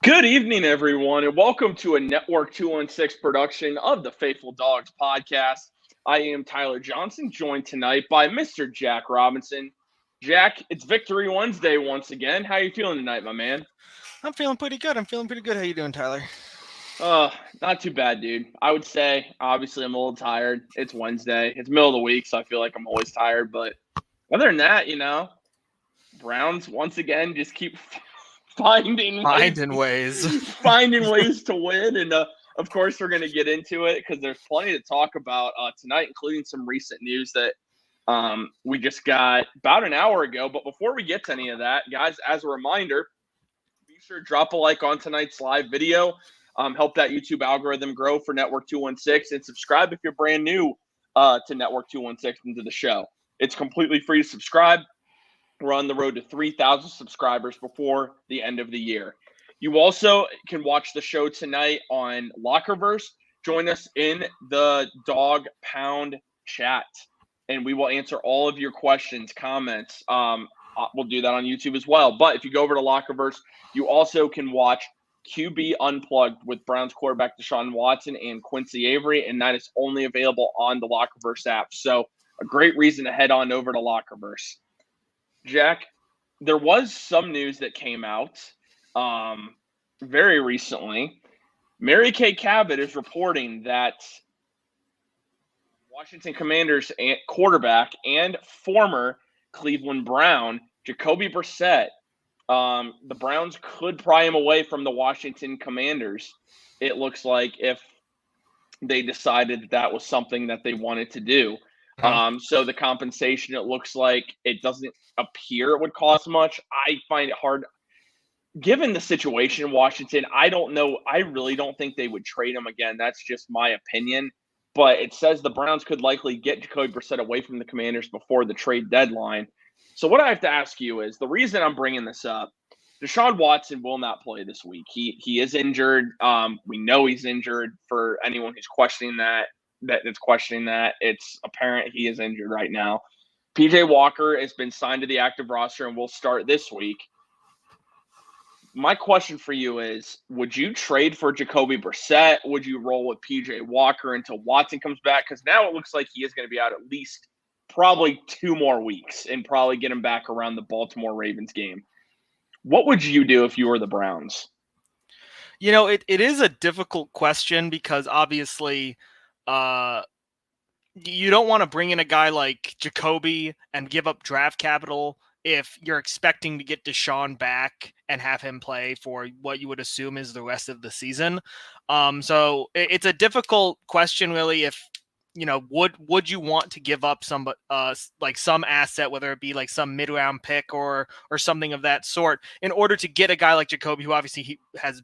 Good evening, everyone, and welcome to a Network 216 production of the Faithful Dogs podcast. I am Tyler Johnson, joined tonight by Mr. Jack Robinson. Jack, it's Victory Wednesday once again. How are you feeling tonight, my man? I'm feeling pretty good. How you doing, Tyler? Uh, Not too bad, dude. I would say, obviously, I'm a little tired. It's Wednesday. It's middle of the week, so I feel like I'm always tired. But other than that, Browns once again just keep finding ways Finding ways. finding ways to win. And of course, we're going to get into it because there's plenty to talk about tonight, including some recent news that we just got about an hour ago. But before we get to any of that, guys, as a reminder, be sure to drop a like on tonight's live video. Help that YouTube algorithm grow for Network 216, and subscribe if you're brand new to Network 216 and to the show. It's completely free to subscribe. We're on the road to 3,000 subscribers before the end of the year. You also can watch the show tonight on Lockerverse. Join us in the Dog Pound chat, and we will answer all of your questions, comments. We'll do that on YouTube as well. But if you go over to Lockerverse, you also can watch QB Unplugged with Browns quarterback Deshaun Watson and Quincy Avery, and that is only available on the Lockerverse app. So a great reason to head on over to Lockerverse. Jack, there was some news that came out very recently. Mary Kay Cabot is reporting that Washington Commanders quarterback and former Cleveland Brown, Jacoby Brissett, the Browns could pry him away from the Washington Commanders. It looks like if they decided that was something that they wanted to do. So the compensation, it looks like it doesn't appear it would cost much. I find it hard. Given the situation in Washington, I don't know. I really don't think they would trade him again. That's just my opinion. But it says the Browns could likely get Jacoby Brissett away from the Commanders before the trade deadline. So what I have to ask you is, the reason I'm bringing this up, Deshaun Watson will not play this week. He is injured. We know he's injured. For anyone who's questioning that's questioning that, it's apparent he is injured right now. PJ Walker has been signed to the active roster and will start this week. My question for you is, would you trade for Jacoby Brissett? Would you roll with PJ Walker until Watson comes back? Because now it looks like he is going to be out at least probably 2 more weeks and probably get him back around the Baltimore Ravens game. What would you do if you were the Browns? You know, it is a difficult question because obviously you don't want to bring in a guy like Jacoby and give up draft capital if you're expecting to get Deshaun back and have him play for what you would assume is the rest of the season. So it's a difficult question, really. If would you want to give up some like some asset, whether it be like some mid-round pick or something of that sort, in order to get a guy like Jacoby, who obviously he has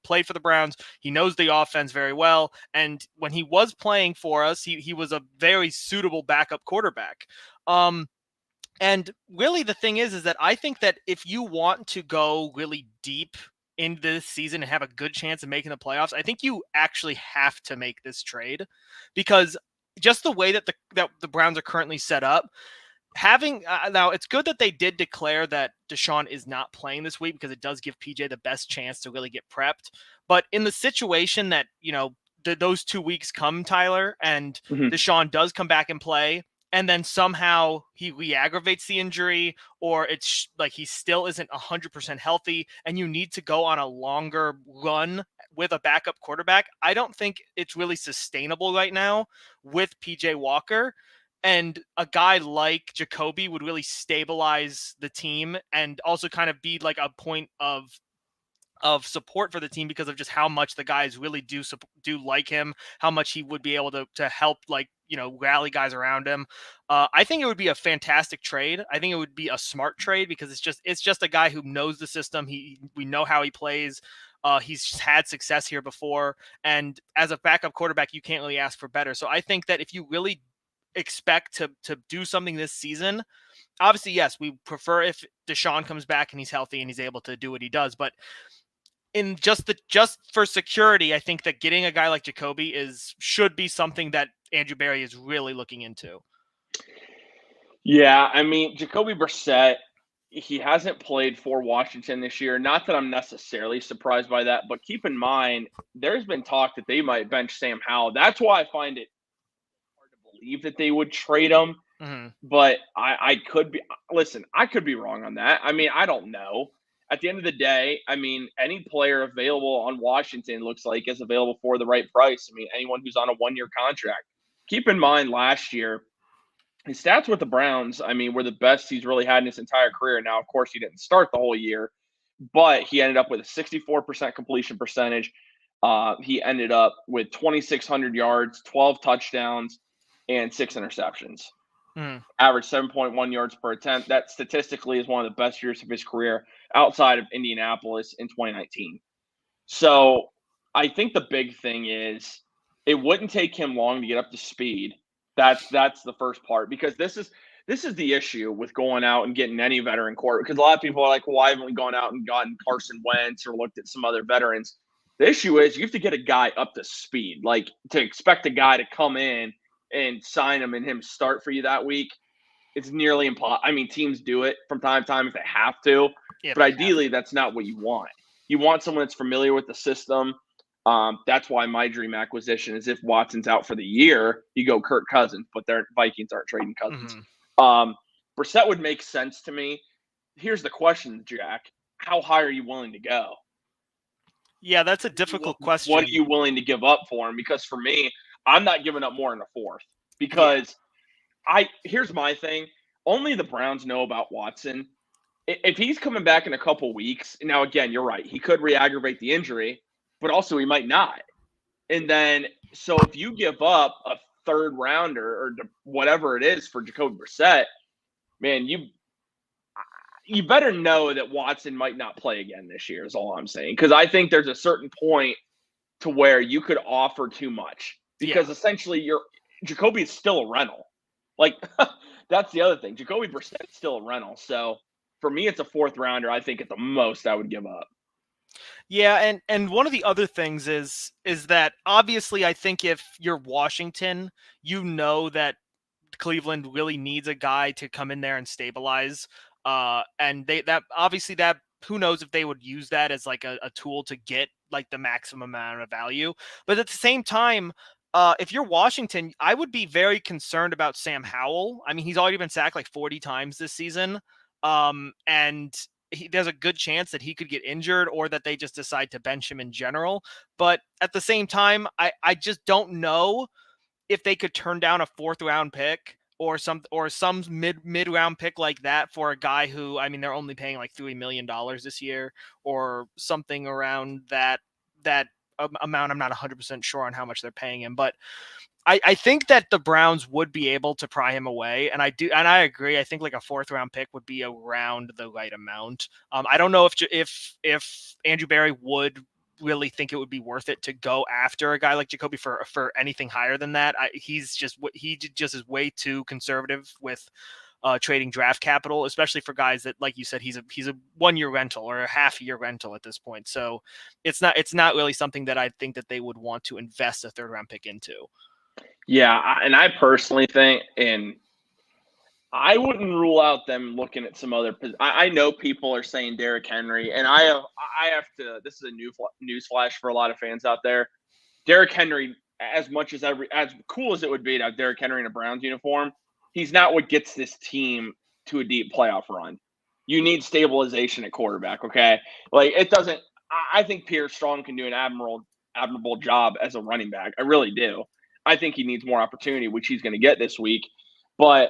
played for the Browns. He knows the offense very well. And when he was playing for us, he was a very suitable backup quarterback. And really the thing is that I think that if you want to go really deep in this season and have a good chance of making the playoffs, I think you actually have to make this trade, because just the way that the Browns are currently set up, having now it's good that they did declare that Deshaun is not playing this week, because it does give PJ the best chance to really get prepped. But in the situation that those 2 weeks come, Tyler, and Deshaun does come back and play, and then somehow he re-aggravates the injury, or it's like he still isn't 100% healthy, and you need to go on a longer run with a backup quarterback, I don't think it's really sustainable right now with PJ Walker. And a guy like Jacoby would really stabilize the team and also kind of be like a point of support for the team, because of just how much the guys really do like him, how much he would be able to help, like, rally guys around him. I think it would be a fantastic trade. I think it would be a smart trade, because it's just a guy who knows the system. We know how he plays. He's had success here before, and as a backup quarterback, you can't really ask for better. So I think that if you really expect to do something this season, obviously, yes, we prefer if Deshaun comes back and he's healthy and he's able to do what he does. But in just for security, I think that getting a guy like Jacoby should be something that Andrew Berry is really looking into. Yeah, I mean, Jacoby Brissett, he hasn't played for Washington this year. Not that I'm necessarily surprised by that, but keep in mind, there's been talk that they might bench Sam Howell. That's why I find it hard to believe that they would trade him. Mm-hmm. But I could be – listen, I could be wrong on that. I mean, I don't know. At the end of the day, I mean, any player available on Washington looks like is available for the right price. I mean, anyone who's on a one-year contract. Keep in mind last year, his stats with the Browns, I mean, were the best he's really had in his entire career. Now, of course, he didn't start the whole year, but he ended up with a 64% completion percentage. He ended up with 2,600 yards, 12 touchdowns, and 6 interceptions. Average 7.1 yards per attempt. That statistically is one of the best years of his career outside of Indianapolis in 2019. So I think the big thing is it wouldn't take him long to get up to speed. That's the first part, because this is the issue with going out and getting any veteran quarterback. Because a lot of people are like, well, why haven't we gone out and gotten Carson Wentz or looked at some other veterans? The issue is you have to get a guy up to speed. Like, to expect a guy to come in and sign him and him start for you that week, it's nearly impossible. I mean, teams do it from time to time if they have to, but ideally that's not what you want. You want someone that's familiar with the system. That's why my dream acquisition is if Watson's out for the year, you go Kirk Cousins, but their Vikings aren't trading Cousins. Brissett would make sense to me. Here's the question, Jack. How high are you willing to go? Yeah, that's a difficult question. What are you willing to give up for him? Because for me, I'm not giving up more than a fourth. Because here's my thing. Only the Browns know about Watson. If he's coming back in a couple weeks, now again, you're right. He could re-aggravate the injury, but also he might not. And then, so if you give up a third rounder or whatever it is for Jacoby Brissett, man, you better know that Watson might not play again this year is all I'm saying. Because I think there's a certain point to where you could offer too much. Because essentially Jacoby is still a rental. Like, that's the other thing. Jacoby Brissett is still a rental. So for me, it's a fourth rounder. I think at the most I would give up. Yeah, and one of the other things is that obviously I think if you're Washington, you know that Cleveland really needs a guy to come in there and stabilize. And that who knows if they would use that as like a tool to get like the maximum amount of value. But at the same time, if you're Washington, I would be very concerned about Sam Howell. I mean, he's already been sacked like 40 times this season. And there's a good chance that he could get injured or that they just decide to bench him in general. But at the same time, I just don't know if they could turn down a fourth round pick or some mid round pick like that for a guy who, I mean, they're only paying like $3 million this year or something around that amount. I'm not 100% sure on how much they're paying him, but I think that the Browns would be able to pry him away. And I agree. I think like a fourth round pick would be around the right amount. I don't know if Andrew Berry would really think it would be worth it to go after a guy like Jacoby for anything higher than that. He just is way too conservative with trading draft capital, especially for guys that, like you said, he's a 1 year rental or a half year rental at this point. So it's not really something that I think that they would want to invest a third round pick into. Yeah, and I personally think, and I wouldn't rule out them looking at some other. I know people are saying Derrick Henry, and I have to. This is a news flash for a lot of fans out there. Derrick Henry, as cool as it would be to have Derrick Henry in a Browns uniform, he's not what gets this team to a deep playoff run. You need stabilization at quarterback. Okay, like it doesn't. I think Pierre Strong can do an admirable job as a running back. I really do. I think he needs more opportunity, which he's going to get this week. But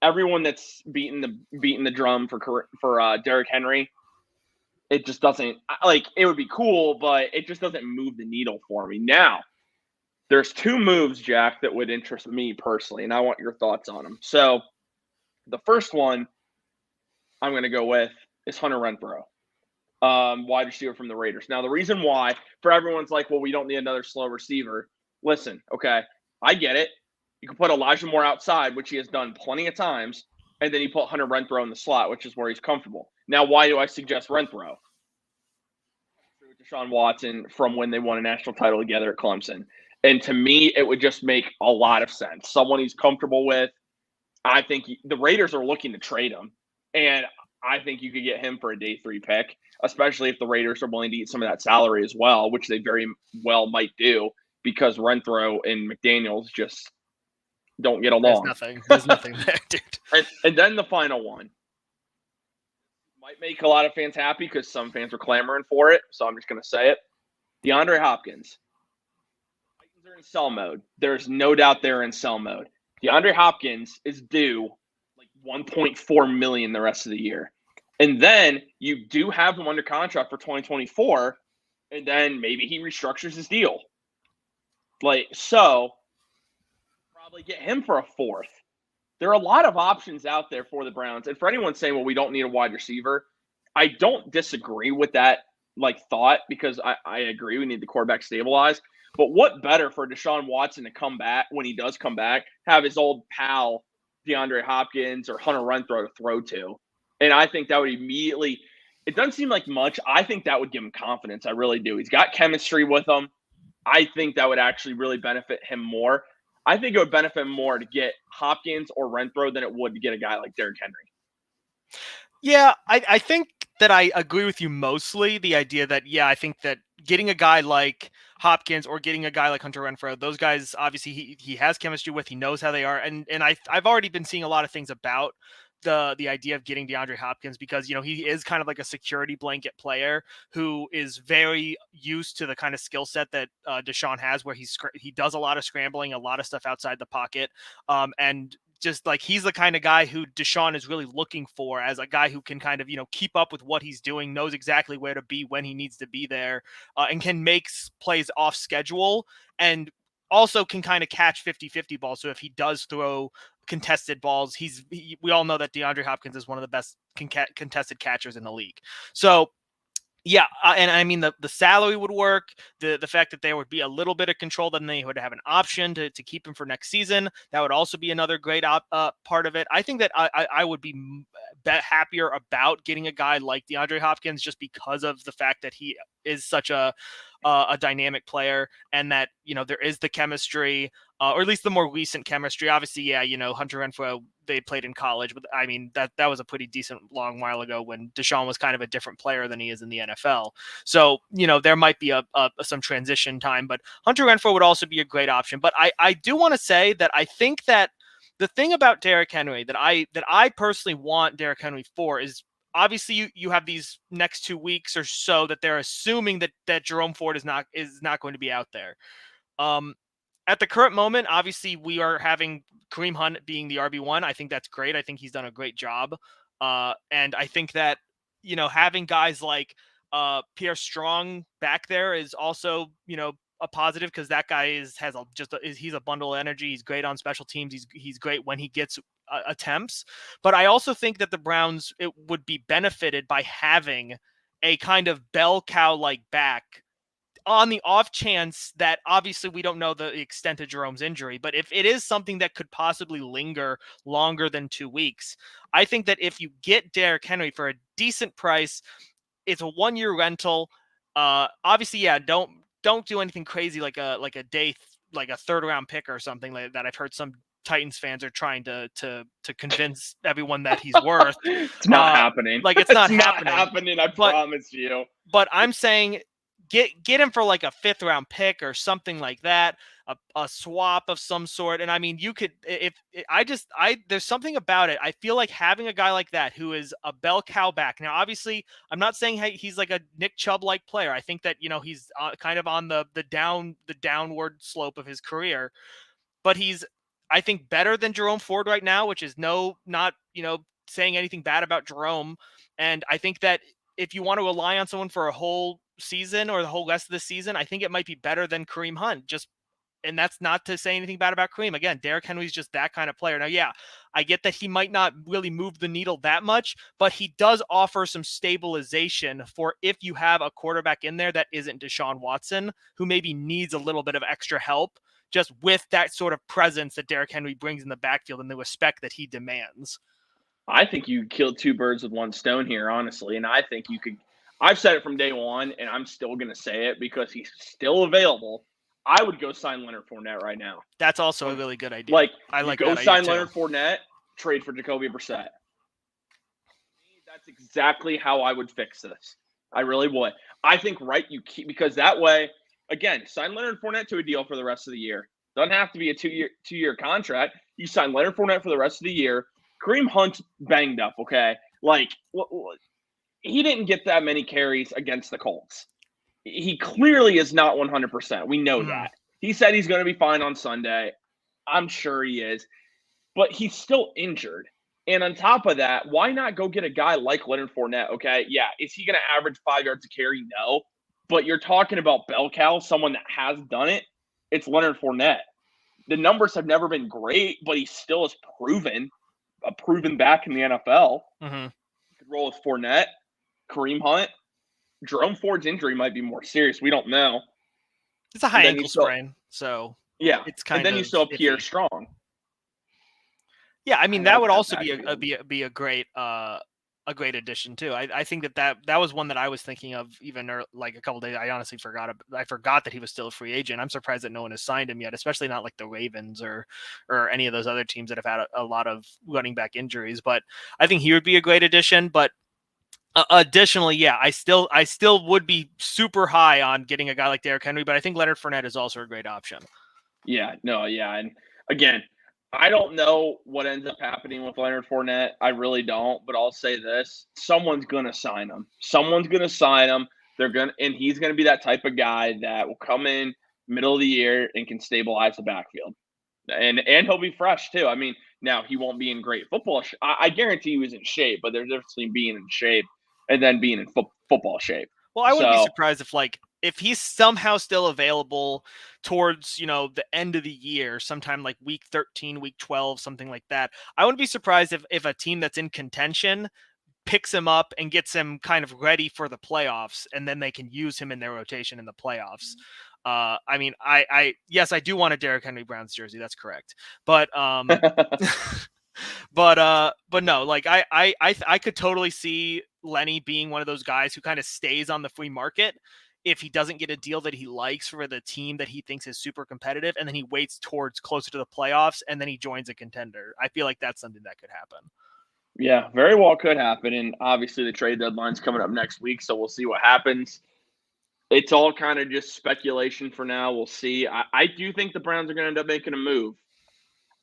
everyone that's beating the drum for Derrick Henry, it just doesn't like. It would be cool, but it just doesn't move the needle for me. Now, there's two moves, Jack, that would interest me personally, and I want your thoughts on them. So, the first one I'm going to go with is Hunter Renfrow, wide receiver from the Raiders. Now, the reason why, for everyone's like, well, we don't need another slow receiver. Listen, okay, I get it. You can put Elijah Moore outside, which he has done plenty of times, and then you put Hunter Renfrow in the slot, which is where he's comfortable. Now, why do I suggest Renfrow? Deshaun Watson from when they won a national title together at Clemson. And to me, it would just make a lot of sense. Someone he's comfortable with. I think the Raiders are looking to trade him. And I think you could get him for a day 3 pick, especially if the Raiders are willing to eat some of that salary as well, which they very well might do because Renfro and McDaniels just don't get along. There's nothing there, dude. And then the final one. Might make a lot of fans happy because some fans are clamoring for it, so I'm just going to say it. DeAndre Hopkins. Titans are in sell mode. There's no doubt they're in sell mode. DeAndre Hopkins is due like $1.4 million the rest of the year. And then you do have him under contract for 2024, and then maybe he restructures his deal. So probably get him for a 4th. There are a lot of options out there for the Browns. And for anyone saying, well, we don't need a wide receiver, I don't disagree with that thought because I agree we need the quarterback stabilized. But what better for Deshaun Watson to come back when he does come back, have his old pal DeAndre Hopkins or Hunter Renfrow to throw to? And I think that would immediately – it doesn't seem like much. I think that would give him confidence. I really do. He's got chemistry with him. I think that would actually really benefit him more. I think it would benefit more to get Hopkins or Renfrow than it would to get a guy like Derrick Henry. Yeah, I think that I agree with you mostly. The idea that, I think that getting a guy like Hopkins or getting a guy like Hunter Renfrow, those guys, obviously he has chemistry with, he knows how they are. And I've already been seeing a lot of things about the idea of getting DeAndre Hopkins because, he is kind of like a security blanket player who is very used to the kind of skill set that Deshaun has, where he does a lot of scrambling, a lot of stuff outside the pocket. And just like he's the kind of guy who Deshaun is really looking for as a guy who can kind of, keep up with what he's doing, knows exactly where to be when he needs to be there, and can make plays off schedule and also can kind of catch 50-50 balls. So if he does throw contested balls, we all know that DeAndre Hopkins is one of the best contested catchers in the league. So yeah, and I mean the salary would work. The fact that there would be a little bit of control, then they would have an option to keep him for next season. That would also be another great part of it. I think that I would be happier about getting a guy like DeAndre Hopkins just because of the fact that he is such a dynamic player, and that there is the chemistry, or at least the more recent chemistry. Obviously, Hunter Renfrow, they played in college, but I mean that was a pretty decent long while ago when Deshaun was kind of a different player than he is in the NFL. So there might be some transition time, but Hunter Renfrow would also be a great option. But I do want to say that I think that the thing about Derrick Henry that I personally want Derrick Henry for is, obviously you have these next 2 weeks or so that they're assuming that Jerome Ford is not going to be out there. At the current moment, obviously we are having Kareem Hunt being the RB1. I think that's great. I think he's done a great job. And I think that, having guys like Pierre Strong back there is also, a positive, because that guy he's a bundle of energy. He's great on special teams. He's great when he gets attempts. But I also think that the Browns would be benefited by having a kind of bell cow like back, on the off chance that, obviously we don't know the extent of Jerome's injury, but if it is something that could possibly linger longer than 2 weeks, I think that if you get Derrick Henry for a decent price, it's a 1-year rental. Obviously, don't do anything crazy like a third round pick or something like that. I've heard some Titans fans are trying to convince everyone that he's worth. It's not happening. It's not happening. I promise you. But I'm saying, get him for like a 5th round pick or something like that, a swap of some sort. And I mean, you could, there's something about it. I feel like having a guy like that who is a bell cow back. Now, obviously, I'm not saying he's like a Nick Chubb like player. I think that, he's kind of on the downward slope of his career, but he's, I think, better than Jerome Ford right now, which is not saying anything bad about Jerome. And I think that if you want to rely on someone for a whole season or the whole rest of the season, I think it might be better than Kareem Hunt. And that's not to say anything bad about Kareem. Again, Derrick Henry's just that kind of player. Now, yeah, I get that he might not really move the needle that much, but he does offer some stabilization for if you have a quarterback in there that isn't Deshaun Watson, who maybe needs a little bit of extra help, just with that sort of presence that Derrick Henry brings in the backfield and the respect that he demands. I think you killed 2 birds with 1 stone here, honestly. And I think you could – I've said it from day one, and I'm still going to say it because he's still available. I would go sign Leonard Fournette right now. That's also a really good idea. I like go sign Leonard Fournette, trade for Jacoby Brissett. That's exactly how I would fix this. I really would. I think because that way, again, sign Leonard Fournette to a deal for the rest of the year. Doesn't have to be a two-year contract. You sign Leonard Fournette for the rest of the year. Kareem Hunt's banged up, okay? Like, he didn't get that many carries against the Colts. He clearly is not 100%. We know that. He said he's going to be fine on Sunday. I'm sure he is. But he's still injured. And on top of that, why not go get a guy like Leonard Fournette, okay? Yeah, is he going to average 5 yards a carry? No. But you're talking about bell cow, someone that has done it. It's Leonard Fournette. The numbers have never been great, but he still is a proven back in the NFL. Mm-hmm. You could roll with Fournette, Kareem Hunt. Jerome Ford's injury might be more serious. We don't know. It's a high ankle sprain, so yeah. it's kind of. And then you still have iffy. Pierre Strong. Yeah, I mean that would also be a great addition too. I think that was one that I was thinking of even like a couple days. I honestly forgot that he was still a free agent. I'm surprised that no one has signed him yet, especially not like the Ravens or any of those other teams that have had a lot of running back injuries. But I think he would be a great addition. But additionally, yeah, I still would be super high on getting a guy like Derrick Henry. But I think Leonard Fournette is also a great option. Yeah, no, yeah, and again, I don't know what ends up happening with Leonard Fournette. I really don't, but I'll say this: someone's gonna sign him. Someone's gonna sign him. And he's gonna be that type of guy that will come in middle of the year and can stabilize the backfield, and he'll be fresh too. I mean, now he won't be in great football. I guarantee he was in shape, but there's a difference between being in shape and then being in football shape. Well, I wouldn't be surprised if he's somehow still available towards, the end of the year, sometime like week 13, week 12, something like that. I wouldn't be surprised if a team that's in contention picks him up and gets him kind of ready for the playoffs, and then they can use him in their rotation in the playoffs. I mean, yes, I do want a Derrick Henry Browns jersey. That's correct. But, but no, like I could totally see Lenny being one of those guys who kind of stays on the free market if he doesn't get a deal that he likes for the team that he thinks is super competitive, and then he waits towards closer to the playoffs and then he joins a contender. I feel like that's something that could happen. Yeah, very well could happen. And obviously the trade deadline's coming up next week, so we'll see what happens. It's all kind of just speculation for now. We'll see. I do think the Browns are going to end up making a move.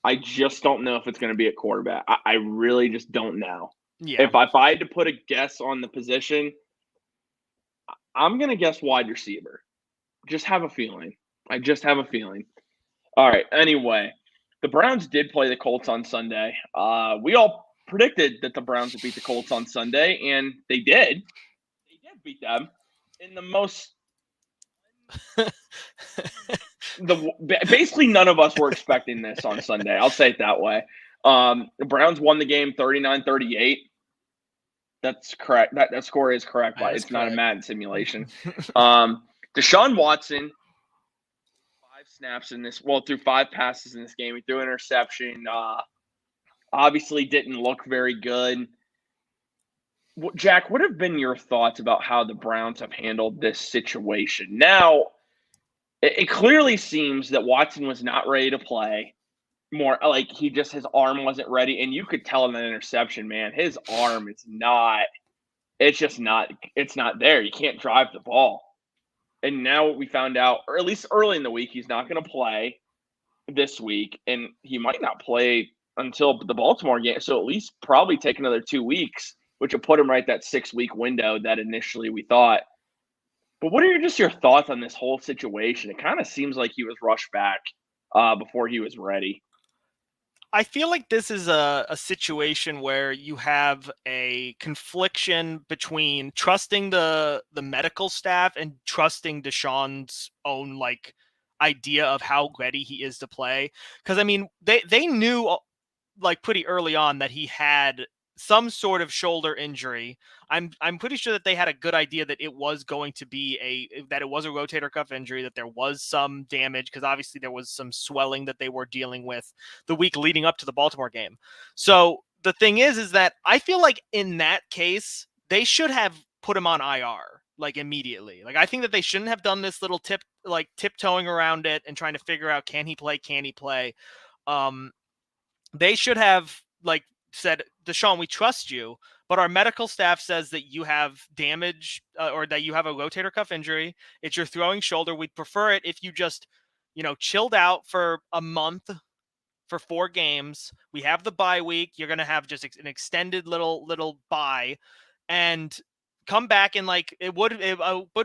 I just don't know if it's going to be at quarterback. I really just don't know. Yeah. If I had to put a guess on the position, I'm going to guess wide receiver. Just have a feeling. I just have a feeling. All right. Anyway, the Browns did play the Colts on Sunday. We all predicted that the Browns would beat the Colts on Sunday, and they did. They did beat them in the most basically none of us were expecting this on Sunday. I'll say it that way. The Browns won the game 39-38. That's correct. That score is correct, but it's not a Madden simulation. Deshaun Watson, 5 snaps through 5 passes in this game. He threw an interception. Obviously didn't look very good. Jack, what have been your thoughts about how the Browns have handled this situation? Now, it clearly seems that Watson was not ready to play. More like his arm wasn't ready, and you could tell in that interception, man, his arm is not. It's not there. You can't drive the ball. And now we found out, or at least early in the week, he's not going to play this week, and he might not play until the Baltimore game. So at least probably take another 2 weeks, which will put him right that 6-week window that initially we thought. But what are your thoughts on this whole situation? It kind of seems like he was rushed back before he was ready. I feel like this is a situation where you have a confliction between trusting the medical staff and trusting Deshaun's own idea of how ready he is to play. Because I mean, they knew pretty early on that he had some sort of shoulder injury. I'm pretty sure that they had a good idea that it was going to be that it was a rotator cuff injury, that there was some damage, because obviously there was some swelling that they were dealing with the week leading up to the Baltimore game. So the thing is that I feel like in that case, they should have put him on IR immediately. I think that they shouldn't have done this little tiptoeing around it and trying to figure out, can he play? They should have said, Deshaun, we trust you, but our medical staff says that you have damage or that you have a rotator cuff injury. It's your throwing shoulder. We'd prefer it if you just, chilled out for a month for 4 games. We have the bye week. You're going to have just an extended little bye and come back. And it would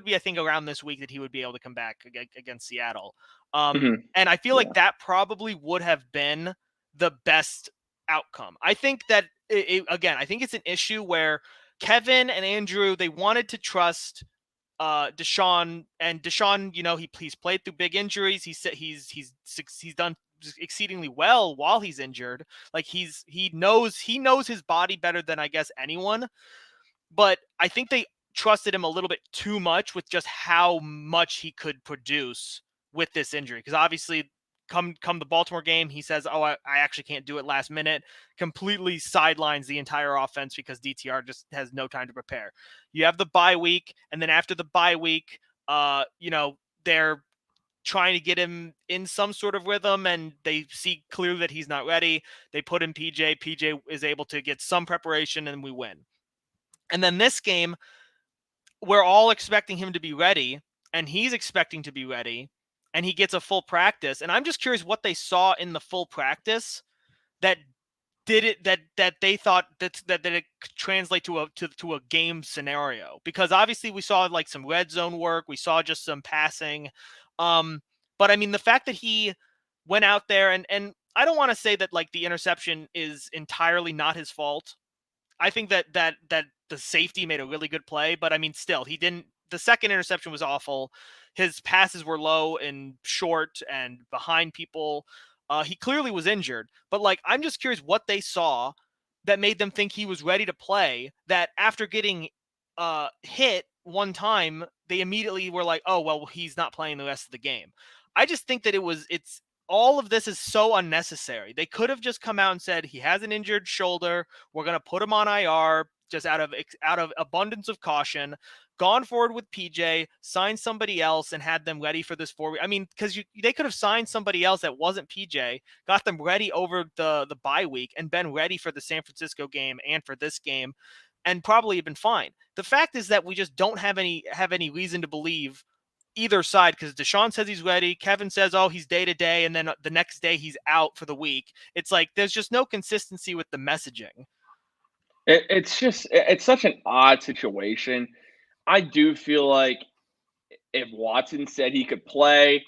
be, I think, around this week that he would be able to come back against Seattle. And I feel like that probably would have been the best outcome. I think that again, I think it's an issue where Kevin and Andrew, they wanted to trust Deshaun, and Deshaun, he's played through big injuries. He said he's done exceedingly well while he's injured. Like he knows his body better than I guess anyone. But I think they trusted him a little bit too much with just how much he could produce with this injury. Because obviously, come the Baltimore game, he says, "Oh, I actually can't do it last minute." Completely sidelines the entire offense because DTR just has no time to prepare. You have the bye week, and then after the bye week, they're trying to get him in some sort of rhythm, and they see clearly that he's not ready. They put in PJ. PJ is able to get some preparation, and we win. And then this game, we're all expecting him to be ready, and he's expecting to be ready, and he gets a full practice. And I'm just curious what they saw in the full practice that did it, that they thought that it could translate to a game scenario. Because obviously we saw some red zone work, we saw just some passing. But I mean, the fact that he went out there and I don't want to say that the interception is entirely not his fault. I think that the safety made a really good play, but I mean, still, he didn't. The second interception was awful. His passes were low and short and behind people. He clearly was injured, but I'm just curious what they saw that made them think he was ready to play. That after getting hit one time, they immediately were like, "Oh, well, he's not playing the rest of the game." I just think that it's all of this is so unnecessary. They could have just come out and said he has an injured shoulder. We're going to put him on IR just out of abundance of caution. Gone forward with PJ, signed somebody else, and had them ready for this 4 week. I mean, because they could have signed somebody else that wasn't PJ, got them ready over the bye week, and been ready for the San Francisco game and for this game, and probably been fine. The fact is that we just don't have any reason to believe either side, because Deshaun says he's ready. Kevin says, "Oh, he's day to day," and then the next day he's out for the week. It's there's just no consistency with the messaging. It's such an odd situation. I do feel like if Watson said he could play,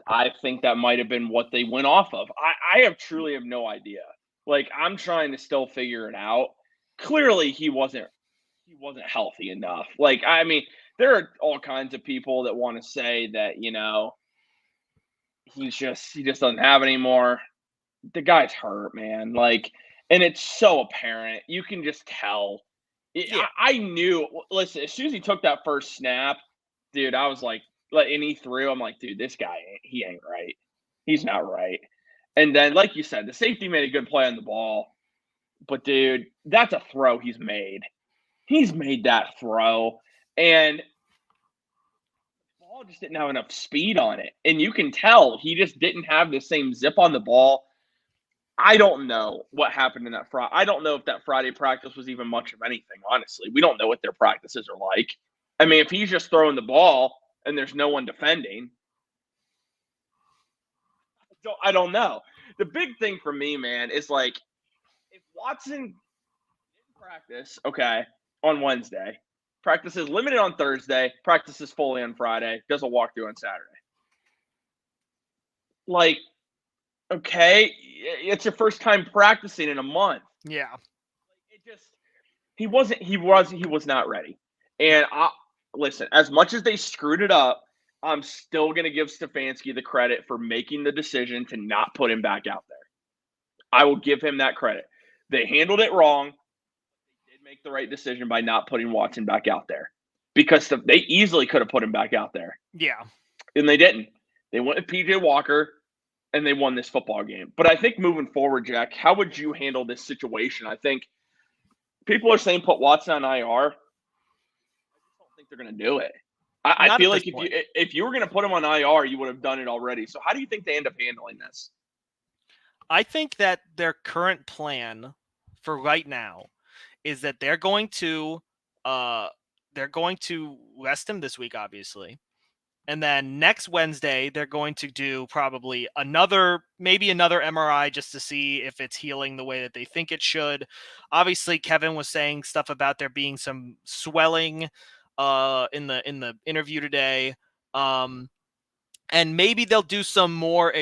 I think that might have been what they went off of. I truly have no idea. I'm trying to still figure it out. Clearly, he wasn't healthy enough. I mean, there are all kinds of people that want to say that he just doesn't have anymore. The guy's hurt, man. And it's so apparent. You can just tell. I knew. Listen, as soon as he took that first snap, dude, I was and he threw. I'm like, dude, this guy, he ain't right. He's not right. And then, like you said, the safety made a good play on the ball. But, dude, that's a throw he's made. He's made that throw. And the ball just didn't have enough speed on it. And you can tell he just didn't have the same zip on the ball. I don't know what happened in that Friday. I don't know if that Friday practice was even much of anything, honestly. We don't know what their practices are like. I mean, if he's just throwing the ball and there's no one defending, I don't know. The big thing for me, man, is if Watson didn't practice, okay, on Wednesday, practice is limited on Thursday, practice is fully on Friday, does a walkthrough on Saturday. Okay, it's your first time practicing in a month. Yeah. He was not ready. And listen, as much as they screwed it up, I'm still going to give Stefanski the credit for making the decision to not put him back out there. I will give him that credit. They handled it wrong. They did make the right decision by not putting Watson back out there, because they easily could have put him back out there. Yeah. And they didn't. They went with PJ Walker, and they won this football game. But I think moving forward, Jack, how would you handle this situation? I think people are saying put Watson on IR. I just don't think they're going to do it. I feel like if you were going to put him on IR, you would have done it already. So how do you think they end up handling this? I think that their current plan for right now is that they're going to rest him this week, obviously. And then next Wednesday, they're going to do probably maybe another MRI just to see if it's healing the way that they think it should. Obviously, Kevin was saying stuff about there being some swelling in the interview today. And maybe they'll do some more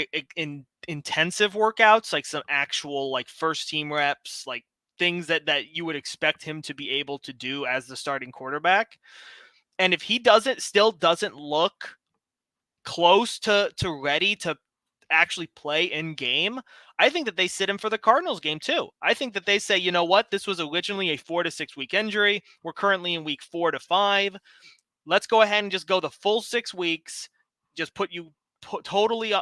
intensive workouts, like some actual like first team reps, like things that you would expect him to be able to do as the starting quarterback. And if he still doesn't look close to ready to actually play in game, I think that they sit him for the Cardinals game too. I think that they say, you know what, this was originally a 4 to 6 week injury. We're currently in week 4 to 5. Let's go ahead and just go the full 6 weeks. Just totally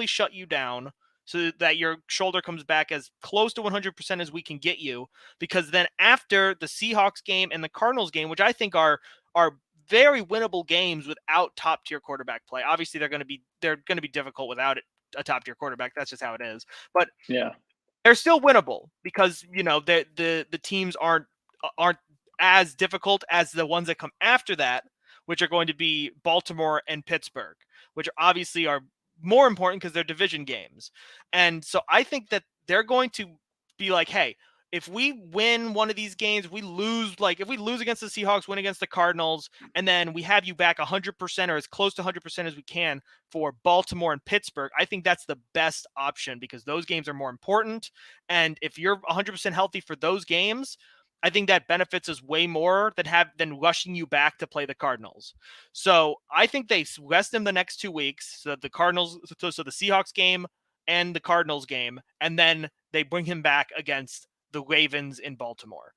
shut you down so that your shoulder comes back as close to 100% as we can get you. Because then after the Seahawks game and the Cardinals game, which I think are very winnable games without top tier quarterback play. Obviously, they're going to be difficult without a top tier quarterback. That's just how it is. But yeah, they're still winnable because the teams aren't as difficult as the ones that come after that, which are going to be Baltimore and Pittsburgh, which obviously are more important because they're division games. And so I think that they're going to be like, hey, if we win one of these games, if we lose against the Seahawks, win against the Cardinals, and then we have you back 100% or as close to 100% as we can for Baltimore and Pittsburgh, I think that's the best option because those games are more important. And if you're 100% healthy for those games, I think that benefits us way more than rushing you back to play the Cardinals. So I think they rest him the next 2 weeks. So the Seahawks game and the Cardinals game, and then they bring him back against the Ravens in Baltimore.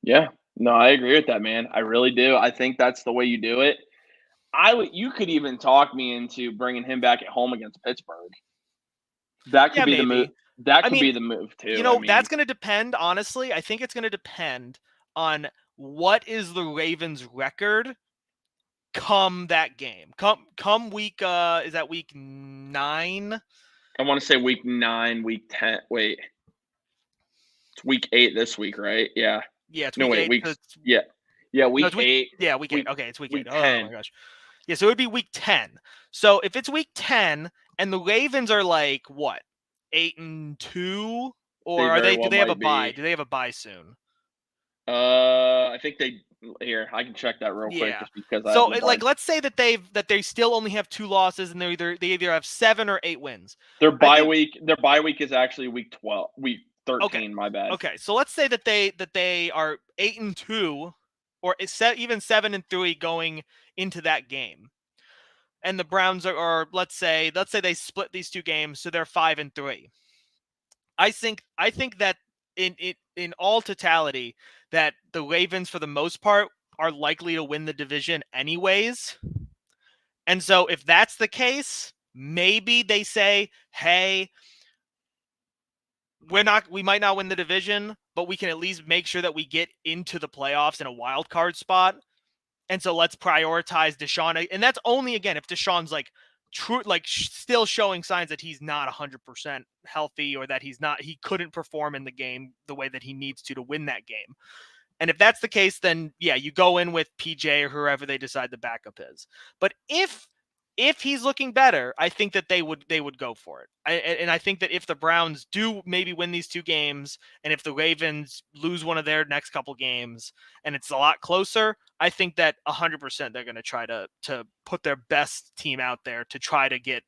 Yeah, no, I agree with that, man. I really do. I think that's the way you do it. You could even talk me into bringing him back at home against Pittsburgh. That could be the move. That could be the move too. That's going to depend. Honestly, I think it's going to depend on what is the Ravens' record come that game. Come week. Is that week 9? I want to say week 9, week 10. Wait, it's week 8 this week, right? Yeah. Yeah, it's week 8. Week 8. Yeah, week 8. Yeah, week 8. Okay, it's week 8. 10. Oh my gosh. Yeah, so it would be week 10. So if it's week 10 and the Ravens are like what, 8-2, or do they have a bye? Do they have a bye soon? I think here. I can check that real quick just because. Let's say that they still only have 2 losses and they either have 7 or 8 wins. Their bye week is actually week 12, week 13. Okay. My bad. Okay, so let's say that they are 8-2, or even 7-3 going into that game, and the Browns are let's say they split these 2 games, so they're 5-3. I think that in all totality, that the Ravens for the most part are likely to win the division anyways. And so if that's the case, maybe they say, hey, we might not win the division, but we can at least make sure that we get into the playoffs in a wild card spot. And so let's prioritize Deshaun. And that's only, again, if Deshaun's still showing signs that he's not 100% healthy, or that he couldn't perform in the game the way that he needs to win that game. And if that's the case, then yeah, you go in with PJ or whoever they decide the backup is. But if he's looking better, I think that they would go for it. And I think that if the Browns do maybe win these 2 games, and if the Ravens lose one of their next couple games, and it's a lot closer, I think that 100% they're going to try to put their best team out there to try to get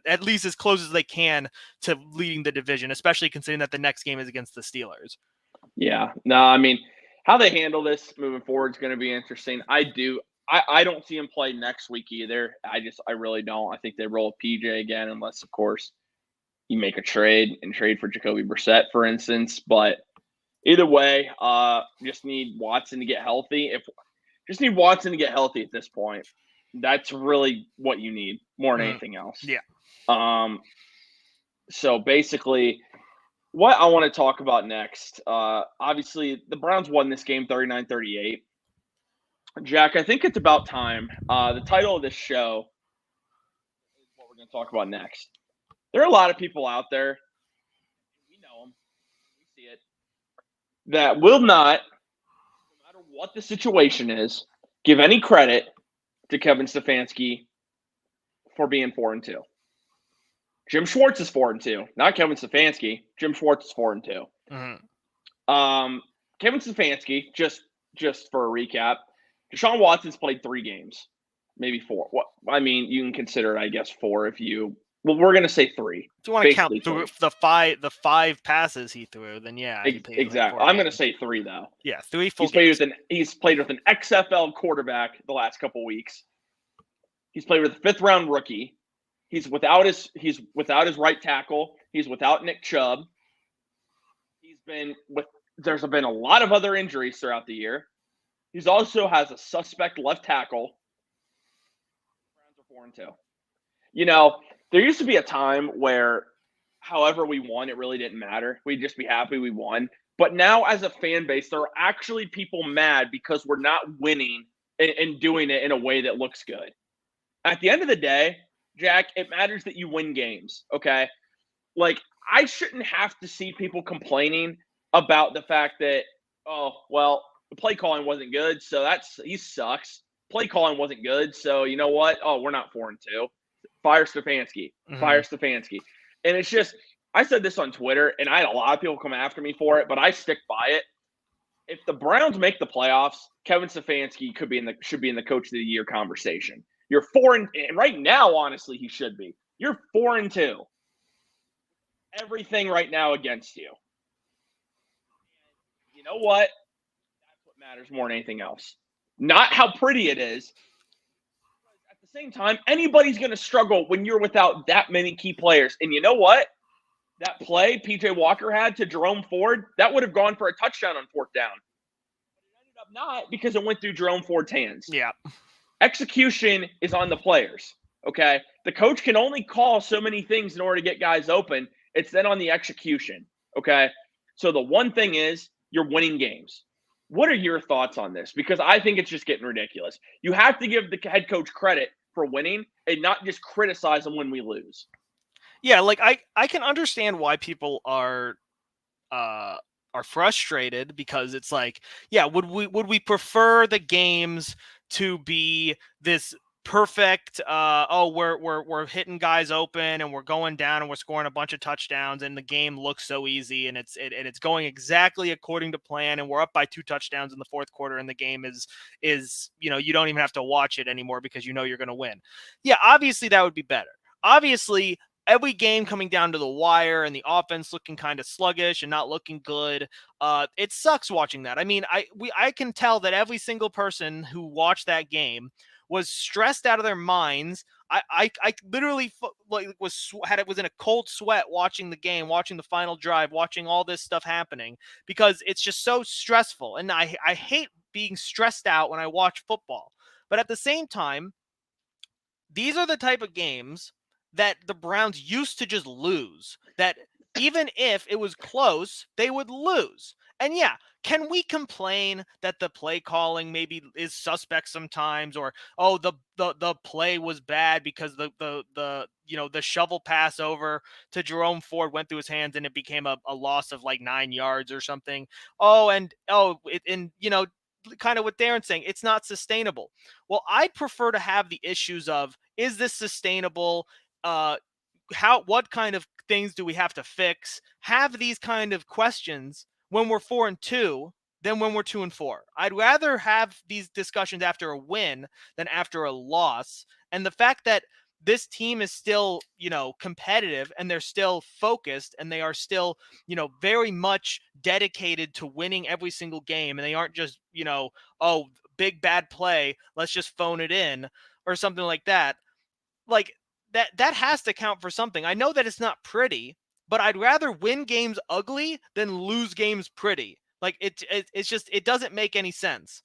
at least as close as they can to leading the division, especially considering that the next game is against the Steelers. Yeah, no, I mean, how they handle this moving forward is going to be interesting. I don't see him play next week either. I really don't. I think they roll PJ again, unless, of course, you make a trade for Jacoby Brissett, for instance. But either way, just need Watson to get healthy. Just need Watson to get healthy at this point. That's really what you need more than anything else. Yeah. So basically, what I want to talk about next, obviously, the Browns won this game 39-38. Jack, I think it's about time. The title of this show is what we're going to talk about next. There are a lot of people out there. We know them. We see it. that will not, no matter what the situation is, give any credit to Kevin Stefanski for being 4-2. Jim Schwartz is 4-2, not Kevin Stefanski. Jim Schwartz is 4-2. Kevin Stefanski, just for a recap, Deshaun Watson's played 3 games, maybe 4. What I mean, you can consider it, I guess, 4 if you. Well, we're gonna say 3. If you want to count through the five passes he threw, then yeah, exactly. I'm gonna say 3 though. Yeah, 3 full games. He's played with an XFL quarterback the last couple weeks. He's played with a 5th-round rookie. He's without his right tackle. He's without Nick Chubb. There's been a lot of other injuries throughout the year. He's also has a suspect left tackle. Browns are 4-2. You know, there used to be a time where however we won, it really didn't matter. We'd just be happy we won. But now as a fan base, there are actually people mad because we're not winning and doing it in a way that looks good. At the end of the day, Jack, it matters that you win games, okay? Like, I shouldn't have to see people complaining about the fact that, oh, well, the play calling wasn't good, so he sucks. Play calling wasn't good, so you know what? Oh, we're not 4-2. Fire Stefanski. Fire Stefanski. And it's just, I said this on Twitter, and I had a lot of people come after me for it, but I stick by it. If the Browns make the playoffs, Kevin Stefanski should be in the Coach of the Year conversation. You're 4-2, and right now, honestly, he should be. You're 4-2. Everything right now against you. And you know what? That's what matters more than anything else. Not how pretty it is. At the same time, anybody's going to struggle when you're without that many key players. And you know what? That play P.J. Walker had to Jerome Ford, that would have gone for a touchdown on 4th down. But it ended up not because it went through Jerome Ford's hands. Yeah. Execution is on the players, okay? The coach can only call so many things in order to get guys open. It's then on the execution, okay? So the one thing is you're winning games. What are your thoughts on this? Because I think it's just getting ridiculous. You have to give the head coach credit for winning and not just criticize them when we lose. Yeah, like I can understand why people are frustrated because it's like, yeah, would we prefer the games to be this perfect we're hitting guys open and we're going down and we're scoring a bunch of touchdowns and the game looks so easy and it's going exactly according to plan and we're up by 2 touchdowns in the 4th quarter and the game is you know, you don't even have to watch it anymore because you know you're going to win. Yeah, obviously that would be better. Obviously every game coming down to the wire and the offense looking kind of sluggish and not looking good. It sucks watching that. I mean, I can tell that every single person who watched that game was stressed out of their minds. I literally was in a cold sweat watching the game, watching the final drive, watching all this stuff happening because it's just so stressful. And I hate being stressed out when I watch football. But at the same time, these are the type of games that the Browns used to just lose, that even if it was close, they would lose. And yeah, can we complain that the play calling maybe is suspect sometimes, or the play was bad because the shovel pass over to Jerome Ford went through his hands and it became a loss of like 9 yards or something. Kind of what Darren's saying, it's not sustainable. Well, I'd prefer to have the issues of, is this sustainable? What kind of things do we have to fix? Have these kind of questions when we're 4-2 than when we're 2-4. I'd rather have these discussions after a win than after a loss. And the fact that this team is still, competitive and they're still focused and they are still, very much dedicated to winning every single game. And they aren't just, big bad play, let's just phone it in or something like that. Like that has to count for something. I know that it's not pretty, but I'd rather win games ugly than lose games pretty. Like it's just, it doesn't make any sense.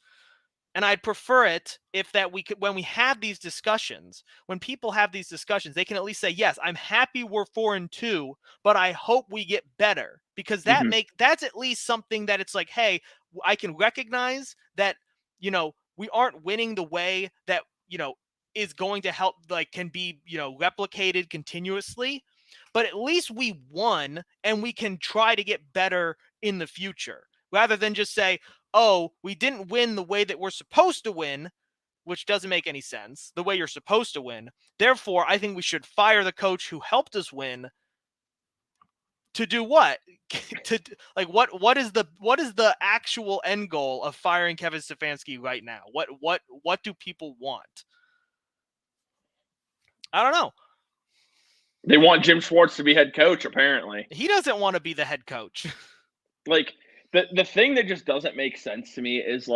And I'd prefer it if that we could, when we have these discussions, when people have these discussions, they can at least say, yes, I'm happy we're 4-2, but I hope we get better, because that's at least something that it's like, hey, I can recognize that, we aren't winning the way that, is going to help, like, can be, replicated continuously, but at least we won and we can try to get better in the future. rather than just say, oh, we didn't win the way that we're supposed to win, which doesn't make any sense, the way you're supposed to win. Therefore, I think we should fire the coach who helped us win. To do what? To like what is the actual end goal of firing Kevin Stefanski right now? What do people want? I don't know. They want Jim Schwartz to be head coach, apparently. He doesn't want to be the head coach. Like the thing that just doesn't make sense to me is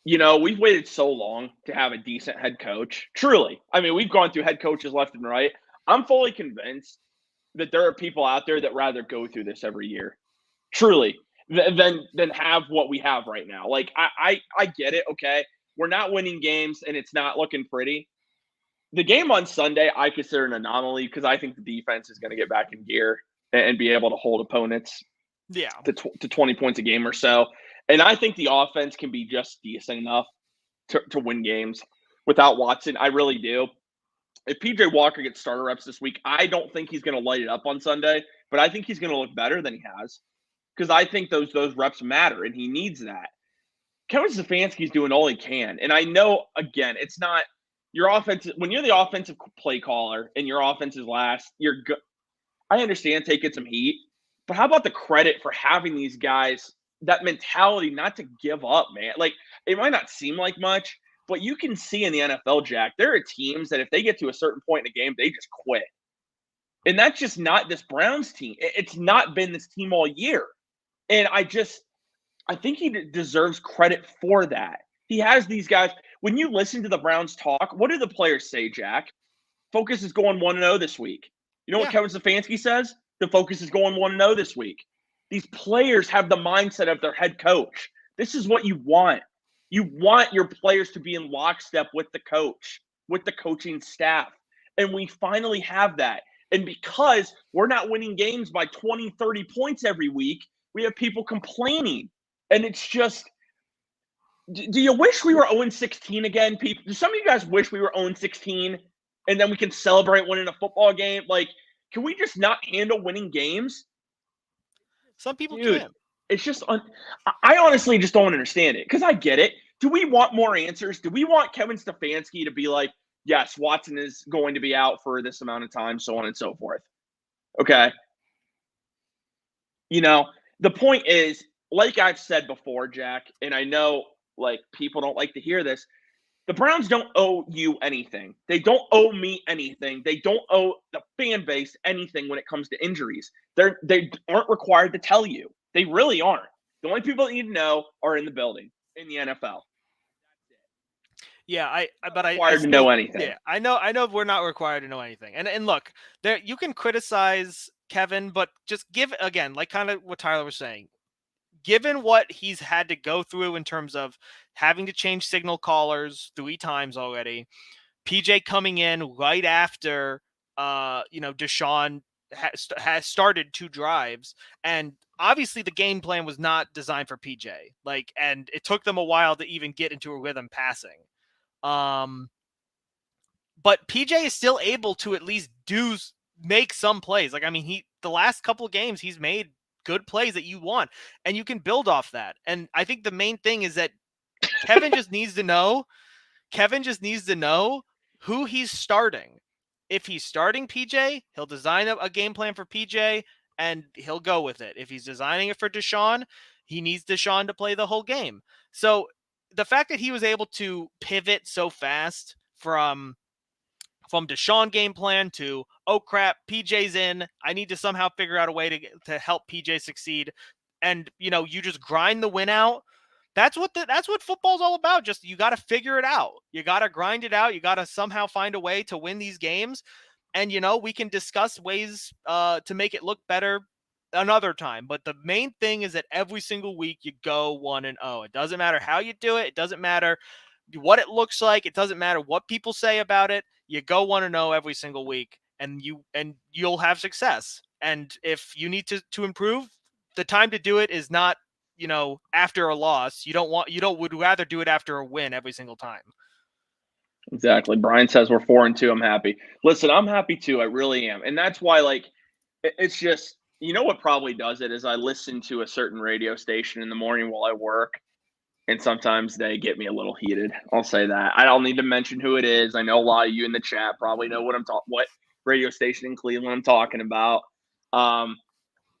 we've waited so long to have a decent head coach. Truly. I mean, we've gone through head coaches left and right. I'm fully convinced that there are people out there that rather go through this every year, truly, than have what we have right now. Like, I get it, okay? We're not winning games, and it's not looking pretty. The game on Sunday, I consider an anomaly because I think the defense is going to get back in gear and be able to hold opponents to 20 points a game or so. And I think the offense can be just decent enough to win games without Watson. I really do. If PJ Walker gets starter reps this week, I don't think he's going to light it up on Sunday, but I think he's going to look better than he has because I think those reps matter, and he needs that. Kevin Stefanski's doing all he can, and I know, again, it's not your offense. When you're the offensive play caller and your offense is last, I understand taking some heat, but how about the credit for having these guys, that mentality not to give up, man? Like, it might not seem like much, but you can see in the NFL, Jack, there are teams that if they get to a certain point in the game, they just quit. And that's just not this Browns team. It's not been this team all year. And I think he deserves credit for that. He has these guys. When you listen to the Browns talk, what do the players say, Jack? Focus is going 1-0 this week. You know what Kevin Stefanski says? The focus is going 1-0 this week. These players have the mindset of their head coach. This is what you want. You want your players to be in lockstep with the coach, with the coaching staff. And we finally have that. And because we're not winning games by 20, 30 points every week, we have people complaining. And it's just, do you wish we were 0-16 again, people? Do some of you guys wish we were 0-16 and then we can celebrate winning a football game? Like, can we just not handle winning games? Some people can. It's just, I honestly just don't understand it because I get it. Do we want more answers? Do we want Kevin Stefanski to be like, yes, Watson is going to be out for this amount of time, so on and so forth? Okay. The point is, like I've said before, Jack, and I know like people don't like to hear this, the Browns don't owe you anything. They don't owe me anything. They don't owe the fan base anything when it comes to injuries. They aren't required to tell you. They really aren't. The only people that need to know are in the building, in the NFL. Yeah, I required to know anything. Yeah, I know we're not required to know anything. And look, there you can criticize Kevin, but just give, again, like kind of what Tyler was saying, given what he's had to go through in terms of having to change signal callers 3 times already, PJ coming in right after Deshaun has started 2 drives, and obviously the game plan was not designed for PJ. And it took them a while to even get into a rhythm passing. But PJ is still able to at least make some plays. The last couple of games he's made good plays that you want, and you can build off that. And I think the main thing is that Kevin just needs to know who he's starting. If he's starting PJ, he'll design a game plan for PJ and he'll go with it. If he's designing it for Deshaun, he needs Deshaun to play the whole game. So the fact that he was able to pivot so fast from Deshaun game plan to, oh crap, PJ's in, I need to somehow figure out a way to help PJ succeed. And, you just grind the win out. That's what football's all about. Just, you got to figure it out. You got to grind it out. You got to somehow find a way to win these games. And, we can discuss ways to make it look better another time. But the main thing is that every single week you go 1-0. It doesn't matter how you do it. It doesn't matter what it looks like. It doesn't matter what people say about it. You go 1-0 every single week, and you'll have success. And if you need to improve, the time to do it is not, after a loss. Would rather do it after a win every single time. Exactly. Brian says we're 4-2. I'm happy. Listen, I'm happy too. I really am. And that's why, it's just, You know what probably does it is I listen to a certain radio station in the morning while I work, and sometimes they get me a little heated. I'll say that. I don't need to mention who it is. I know a lot of you in the chat probably know what radio station in Cleveland I'm talking about.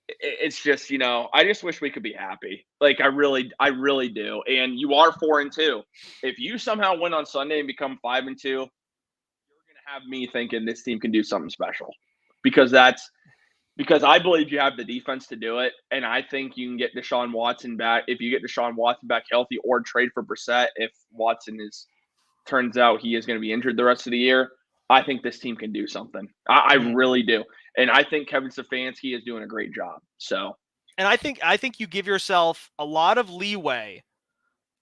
It's just, I just wish we could be happy. Like I really do. And you are 4-2. If you somehow win on Sunday and become 5-2, you're gonna have me thinking this team can do something special. Because I believe you have the defense to do it, and I think you can get Deshaun Watson back. If you get Deshaun Watson back healthy, or trade for Brissett if Watson turns out he is going to be injured the rest of the year, I think this team can do something. I really do, and I think Kevin Stefanski is doing a great job. So, and I think you give yourself a lot of leeway,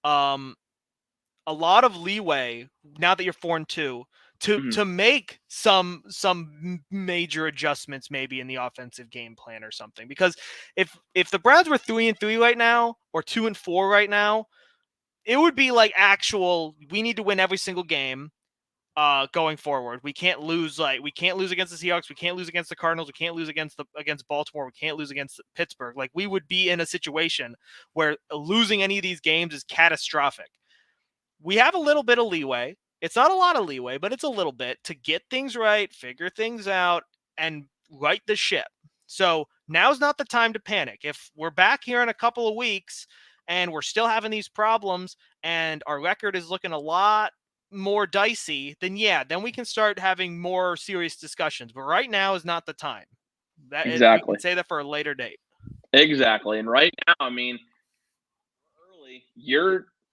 now that you're 4-2. To make some major adjustments maybe in the offensive game plan or something. Because if the Browns were 3-3 right now or 2-4 right now, it would be like we need to win every single game going forward. We can't lose against the Seahawks, we can't lose against the Cardinals, we can't lose against Baltimore, we can't lose against Pittsburgh. Like we would be in a situation where losing any of these games is catastrophic. We have a little bit of leeway. It's not a lot of leeway, but it's a little bit to get things right, figure things out, and right the ship. So now's not the time to panic. If we're back here in a couple of weeks and we're still having these problems and our record is looking a lot more dicey, then we can start having more serious discussions. But right now is not the time. Exactly. We can say that for a later date. Exactly. And right now, I mean,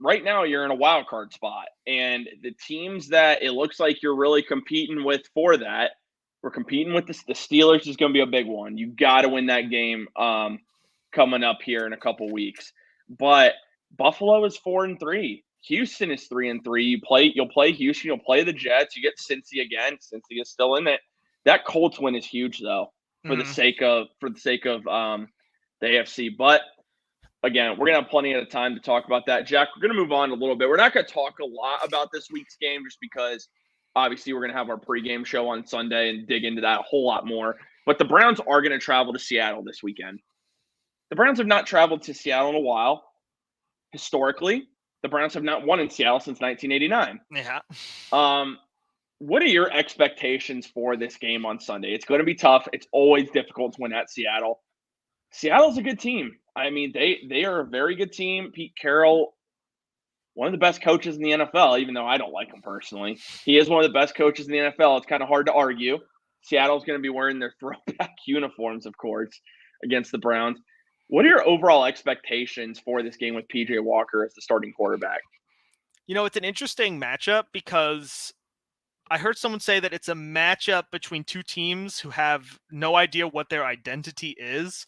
right now you're in a wild card spot, and the teams that it looks like you're really competing with for that, we're competing with the Steelers is going to be a big one. You got to win that game coming up here in a couple weeks. But Buffalo is 4-3. Houston is 3-3. You'll play Houston. You'll play the Jets. You get Cincy again. Cincy is still in it. That Colts win is huge though, for the sake of the AFC. But again, we're going to have plenty of time to talk about that. Jack, we're going to move on a little bit. We're not going to talk a lot about this week's game just because obviously we're going to have our pregame show on Sunday and dig into that a whole lot more. But the Browns are going to travel to Seattle this weekend. The Browns have not traveled to Seattle in a while. Historically, the Browns have not won in Seattle since 1989. Yeah. What are your expectations for this game on Sunday? It's going to be tough. It's always difficult to win at Seattle. Seattle's a good team. I mean, they are a very good team. Pete Carroll, one of the best coaches in the NFL, even though I don't like him personally. He is one of the best coaches in the NFL. It's kind of hard to argue. Seattle's going to be wearing their throwback uniforms, of course, against the Browns. What are your overall expectations for this game with P.J. Walker as the starting quarterback? It's an interesting matchup because I heard someone say that it's a matchup between two teams who have no idea what their identity is.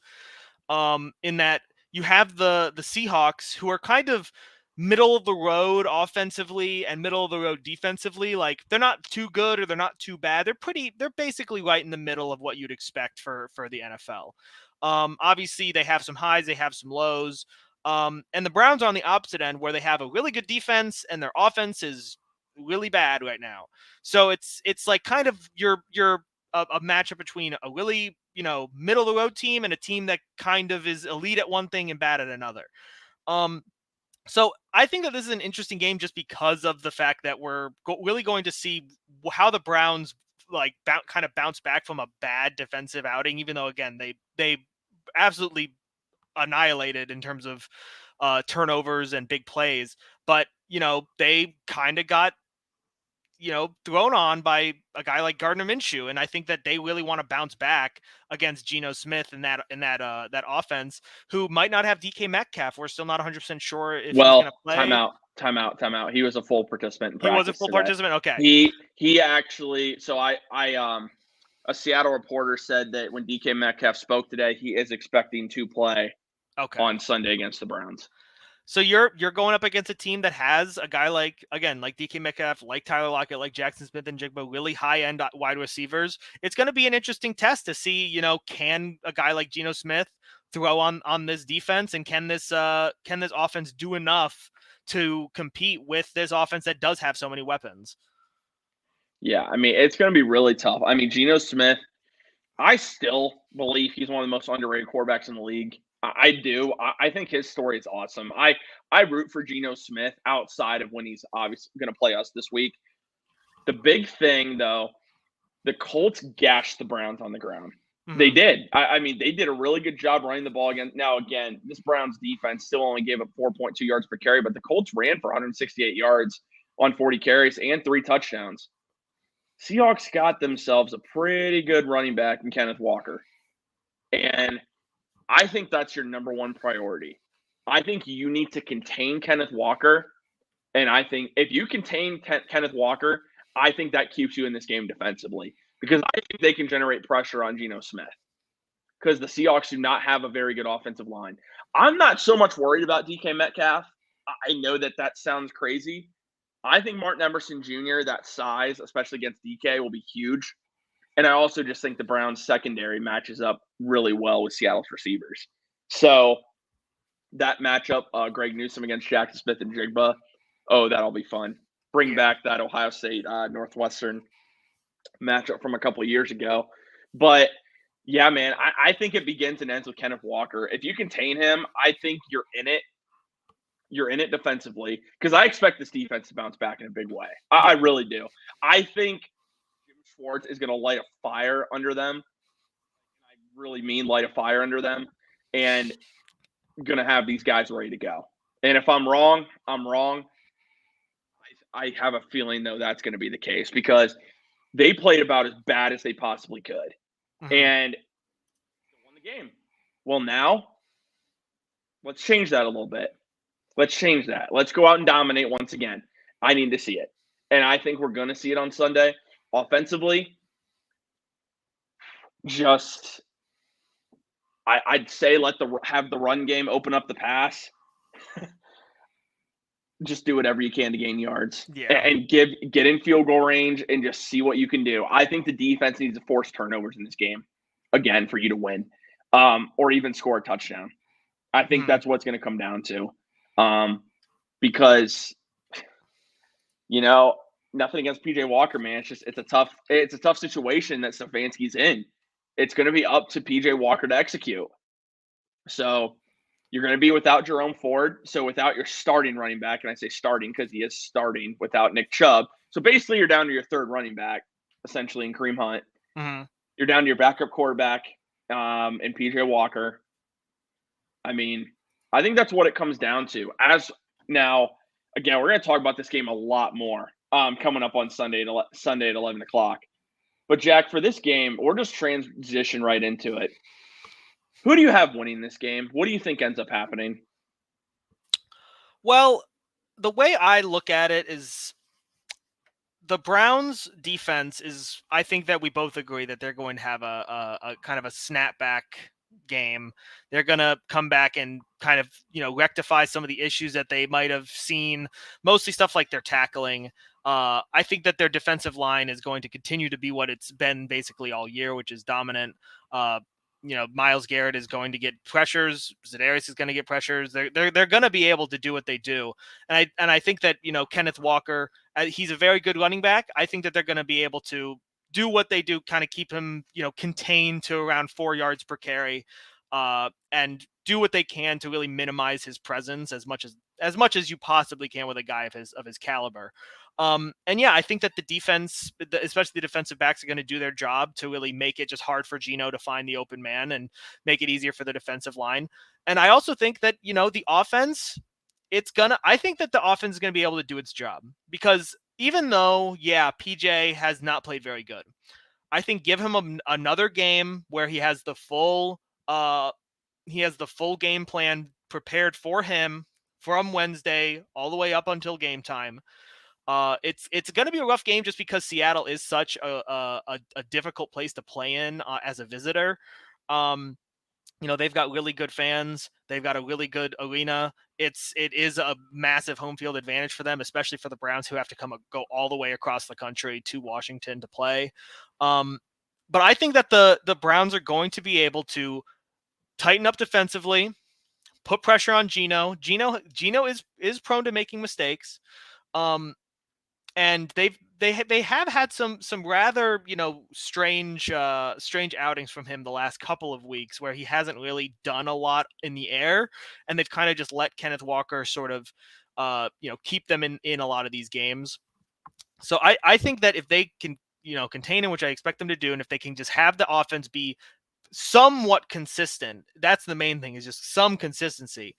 In that you have the Seahawks, who are kind of middle of the road offensively and middle of the road defensively. Like they're not too good or they're not too bad. They're basically right in the middle of what you'd expect for the NFL. Obviously they have some highs, they have some lows. And the Browns are on the opposite end, where they have a really good defense and their offense is really bad right now. So it's like kind of a matchup between a really, middle of the road team and a team that kind of is elite at one thing and bad at another. So I think that this is an interesting game just because of the fact that we're really going to see how the Browns kind of bounce back from a bad defensive outing, even though again they absolutely annihilated in terms of turnovers and big plays, but they kind of got thrown on by a guy like Gardner Minshew, and I think that they really want to bounce back against Geno Smith and that offense, who might not have DK Metcalf. We're still not 100% sure if he's going to play. Time out. He was a full participant in practice. He was a full participant. Okay. He actually. So a Seattle reporter said that when DK Metcalf spoke today, he is expecting to play on Sunday against the Browns. So you're going up against a team that has a guy like DK Metcalf, like Tyler Lockett, like Jackson Smith and Jigba, really high-end wide receivers. It's going to be an interesting test to see, can a guy like Geno Smith throw on this defense, and can this offense do enough to compete with this offense that does have so many weapons? Yeah, I mean, it's going to be really tough. I mean, Geno Smith, I still believe he's one of the most underrated quarterbacks in the league. I do. I think his story is awesome. I root for Geno Smith outside of when he's obviously going to play us this week. The big thing, though, the Colts gashed the Browns on the ground. They did. I mean, they did a really good job running the ball again. Now, again, this Browns defense still only gave up 4.2 yards per carry, but the Colts ran for 168 yards on 40 carries and 3 touchdowns. Seahawks got themselves a pretty good running back in Kenneth Walker. And I think that's your number one priority. I think you need to contain Kenneth Walker. And I think if you contain Kenneth Walker, I think that keeps you in this game defensively because I think they can generate pressure on Geno Smith because the Seahawks do not have a very good offensive line. I'm not so much worried about DK Metcalf. I know that sounds crazy. I think Martin Emerson Jr., that size, especially against DK, will be huge. And I also just think the Browns secondary matches up really well with Seattle's receivers. So that matchup, Greg Newsome against Jackson Smith and Jigba, that'll be fun. Bring back that Ohio State Northwestern matchup from a couple of years ago. But, yeah, man, I think it begins and ends with Kenneth Walker. If you contain him, I think you're in it. You're in it defensively because I expect this defense to bounce back in a big way. I really do. I think Jim Schwartz is going to light a fire under them. I really mean light a fire under them and going to have these guys ready to go. And if I'm wrong, I'm wrong. I have a feeling, though, that's going to be the case because they played about as bad as they possibly could. And they won the game. Well, now let's change that a little bit. Let's change that. Let's go out and dominate once again. I need to see it. And I think we're going to see it on Sunday. Offensively, just I'd say have the run game open up the pass. Just do whatever you can to gain yards and get in field goal range and just see what you can do. I think the defense needs to force turnovers in this game again for you to win or even score a touchdown. I think that's what's going to come down to. Because, nothing against PJ Walker, man. It's a tough situation that Stefanski's in. It's going to be up to PJ Walker to execute. So you're going to be without Jerome Ford. So without your starting running back, and I say starting because he is starting without Nick Chubb. So basically you're down to your third running back, essentially in Kareem Hunt. You're down to your backup quarterback in PJ Walker. I mean, I think that's what it comes down to. Now, again, we're going to talk about this game a lot more coming up on Sunday at 11 o'clock. But, Jack, for this game, we're just transition right into it. Who do you have winning this game? What do you think ends up happening? Well, the way I look at it is the Browns defense is, I think that we both agree that they're going to have a kind of a snapback game. They're going to come back and kind of, rectify some of the issues that they might have seen, mostly stuff like their tackling. I think that their defensive line is going to continue to be what it's been basically all year, which is dominant. Myles Garrett is going to get pressures. Za'Darius is going to get pressures. They're going to be able to do what they do. And I think that, Kenneth Walker, he's a very good running back. I think that they're going to be able to do what they do, kind of keep him, contained to around 4 yards per carry, and do what they can to really minimize his presence as much as you possibly can with a guy of his caliber. And yeah, I think that the defense, especially the defensive backs, are going to do their job to really make it just hard for Geno to find the open man and make it easier for the defensive line. And I also think that, the offense, I think that the offense is going to be able to do its job because even though, PJ has not played very good, I think give him another game where he has the full game plan prepared for him from Wednesday all the way up until game time. It's going to be a rough game just because Seattle is such a difficult place to play in as a visitor. They've got really good fans. They've got a really good arena. It is a massive home field advantage for them, especially for the Browns who have to go all the way across the country to Washington to play. But I think that the Browns are going to be able to tighten up defensively, put pressure on Geno. Geno is prone to making mistakes. and they have had some rather strange outings from him the last couple of weeks where he hasn't really done a lot in the air, and they've kind of just let Kenneth Walker sort of keep them in a lot of these games. So I think that if they can contain him, which I expect them to do, and if they can just have the offense be somewhat consistent, that's the main thing, is just some consistency.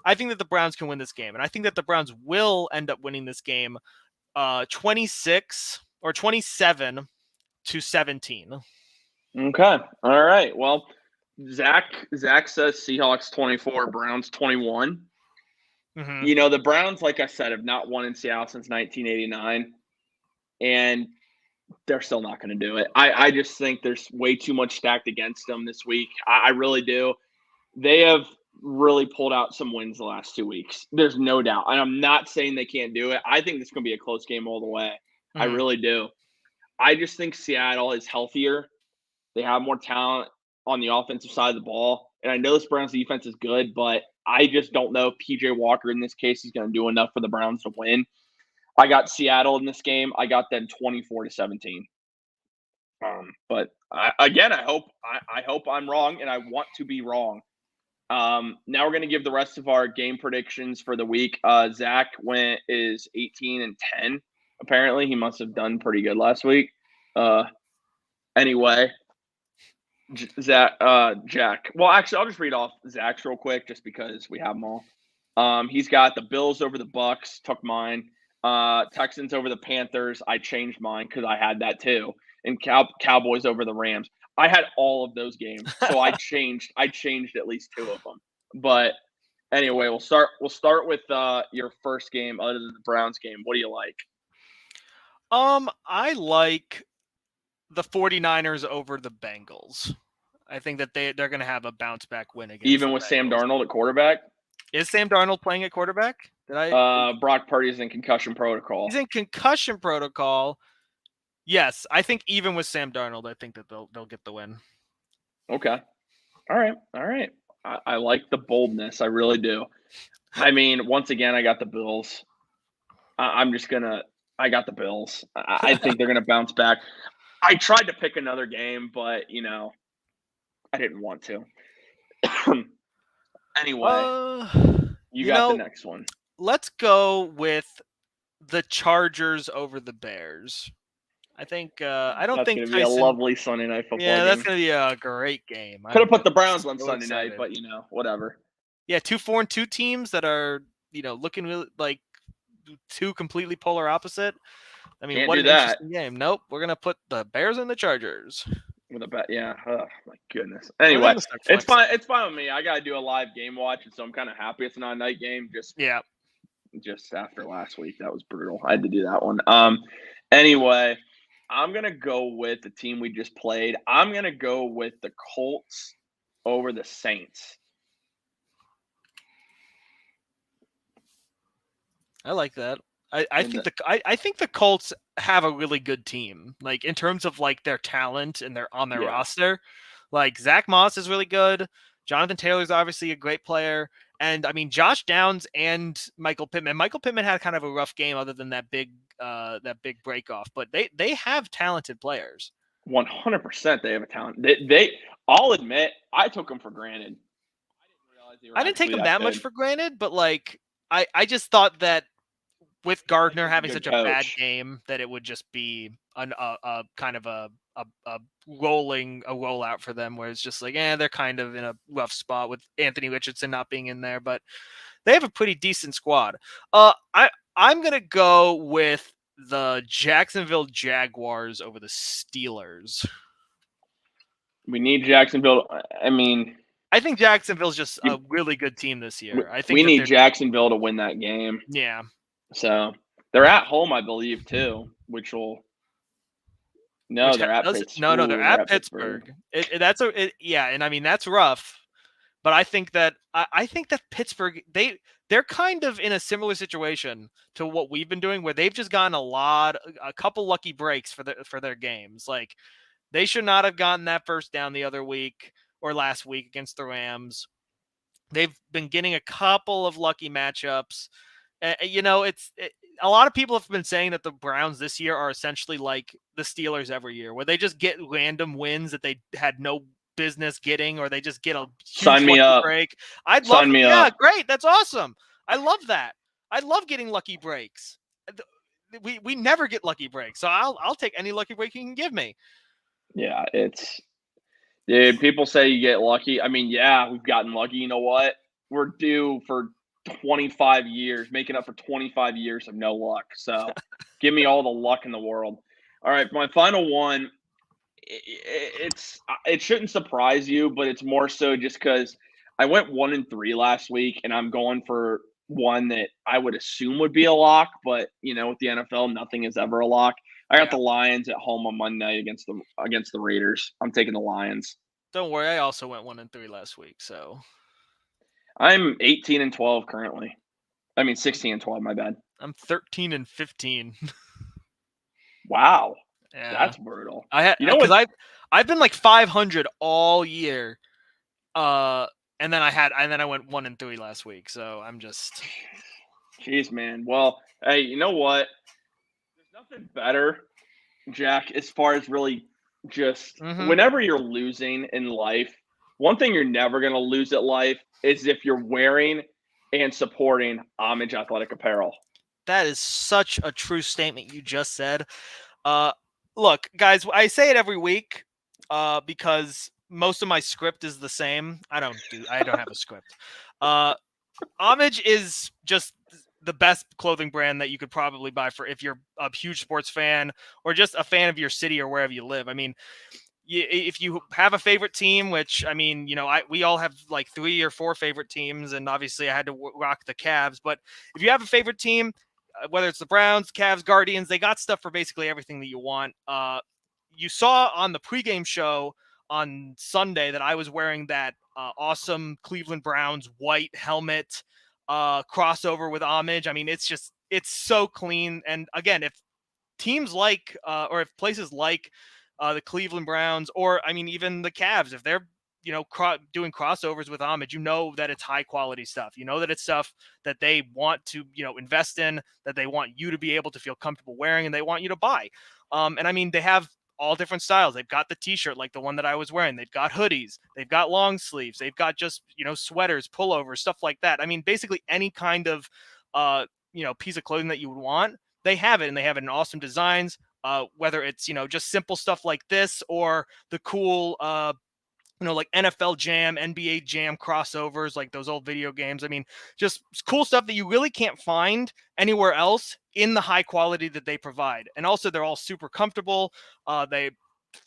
I think that the Browns can win this game, and I think that the Browns will end up winning this game 26 or 27-17. Okay. All right. Well, Zach says Seahawks 24, Browns 21. Mm-hmm. The Browns, like I said, have not won in Seattle since 1989, and they're still not going to do it. I just think there's way too much stacked against them this week. I really do. They have really pulled out some wins the last 2 weeks. There's no doubt. And I'm not saying they can't do it. I think this is going to be a close game all the way. Mm-hmm. I really do. I just think Seattle is healthier. They have more talent on the offensive side of the ball. And I know this Browns defense is good, but I just don't know if PJ Walker in this case is going to do enough for the Browns to win. I got Seattle in this game. I got them 24-17. But I hope I'm wrong, and I want to be wrong. Now we're going to give the rest of our game predictions for the week. Zach is 18-10. Apparently, he must have done pretty good last week. Anyway, Jack. Well, actually, I'll just read off Zach's real quick, just because we have them all. He's got the Bills over the Bucks. Took mine. Texans over the Panthers. I changed mine because I had that too. And Cowboys over the Rams. I had all of those games, so I changed at least 2 of them. But anyway, we'll start with your first game other than the Browns game. What do you like? I like the 49ers over the Bengals. I think that they're going to have a bounce back win against even with Sam Darnold at quarterback. Is Sam Darnold playing at quarterback? Brock Purdy's in concussion protocol. He's in concussion protocol. Yes, I think even with Sam Darnold, I think that they'll get the win. Okay. All right. I like the boldness. I really do. I mean, once again, I got the Bills. I got the Bills. I think they're going to bounce back. I tried to pick another game, but, I didn't want to. Anyway, you got the next one. Let's go with the Chargers over the Bears. I think I don't think that's going to be a lovely Sunday night football game. Yeah, that's going to be a great game. Could have put the Browns on Sunday night, but whatever. Yeah, 2-4-2 teams that are looking really like 2 completely polar opposite. I mean, what an interesting game. Nope, we're gonna put the Bears and the Chargers. With a bet, yeah. Oh my goodness. Anyway, it's fine. It's fine with me. I gotta do a live game watch, and so I'm kind of happy it's not a night game. Just after last week, that was brutal. I had to do that one. Anyway, I'm gonna go with the team we just played. I'm gonna go with the Colts over the Saints. I like that. I think the Colts have a really good team, like in terms of like their talent and their roster. Like Zach Moss is really good. Jonathan Taylor is obviously a great player, and I mean Josh Downs and Michael Pittman. Michael Pittman had kind of a rough game, other than that big break off. But they have talented players. 100%, they have a talent. They I'll admit, I took them for granted. I didn't take them that much for granted, but like I just thought that with Gardner having such a bad game, that it would just be a kind of a rollout for them, where it's just like, they're kind of in a rough spot with Anthony Richardson not being in there, but they have a pretty decent squad. I'm gonna go with the Jacksonville Jaguars over the Steelers. We need Jacksonville. I think Jacksonville's just a really good team this year. I think we need Jacksonville to win that game. Yeah. So they're at home, I believe, too, which will. No, they're at Pittsburgh. No, they're at Pittsburgh. And I mean that's rough, but I think that Pittsburgh they're kind of in a similar situation to what we've been doing, where they've just gotten a couple lucky breaks for their games. Like they should not have gotten that first down the other week or last week against the Rams. They've been getting a couple of lucky matchups. a lot of people have been saying that the Browns this year are essentially like the Steelers every year, where they just get random wins that they had no business getting, or they just get a huge Sign me lucky up. break. I'd love, Sign me yeah, up. great, that's awesome. I love that. I love getting lucky breaks. We never get lucky breaks, so I'll take any lucky break you can give me. Yeah, dude, people say you get lucky. I mean, yeah, we've gotten lucky. You know what? We're due for 25 years, making up for 25 years of no luck. So give me all the luck in the world. All right, my final one. It shouldn't surprise you, but it's more so just because I went 1-3 last week, and I'm going for one that I would assume would be a lock. But with the NFL, nothing is ever a lock. I got the Lions at home on Monday against the Raiders. I'm taking the Lions. Don't worry, I also went 1-3 last week, so I'm 18-12 currently. I mean 16-12. My bad. I'm 13-15. Wow, Yeah, that's brutal. I had because I've been like 500 all year, and then I went 1-3 last week, so I'm just. Jeez, man. Well, hey, you know what? There's nothing better, Jack, as far as really just whenever you're losing in life, one thing you're never going to lose at life is if you're wearing and supporting Homage Athletic Apparel. That is such a true statement you just said. Look, guys, I say it every week because most of my script is the same. I don't have a script. Homage is just the best clothing brand that you could probably buy for if you're a huge sports fan or just a fan of your city or wherever you live. I mean, if you have a favorite team, which I mean, we all have like 3 or 4 favorite teams, and obviously I had to rock the Cavs. But if you have a favorite team, whether it's the Browns, Cavs, Guardians, they got stuff for basically everything that you want. You saw on the pregame show on Sunday that I was wearing that awesome Cleveland Browns white helmet crossover with Homage. I mean, it's so clean. And again, if teams like or if places like the Cleveland Browns, or I mean, even the Cavs, if they're doing crossovers with Homage, that it's high quality stuff. That it's stuff that they want to invest in, that they want you to be able to feel comfortable wearing, and they want you to buy. And I mean, they have all different styles. They've got the t-shirt like the one that I was wearing. They've got hoodies. They've got long sleeves. They've got just sweaters, pullovers, stuff like that. I mean, basically any kind of piece of clothing that you would want, they have it, and they have it in awesome designs. Whether it's just simple stuff like this, or the cool like NFL Jam, NBA Jam crossovers, like those old video games. I mean, just cool stuff that you really can't find anywhere else in the high quality that they provide. And also, they're all super comfortable. They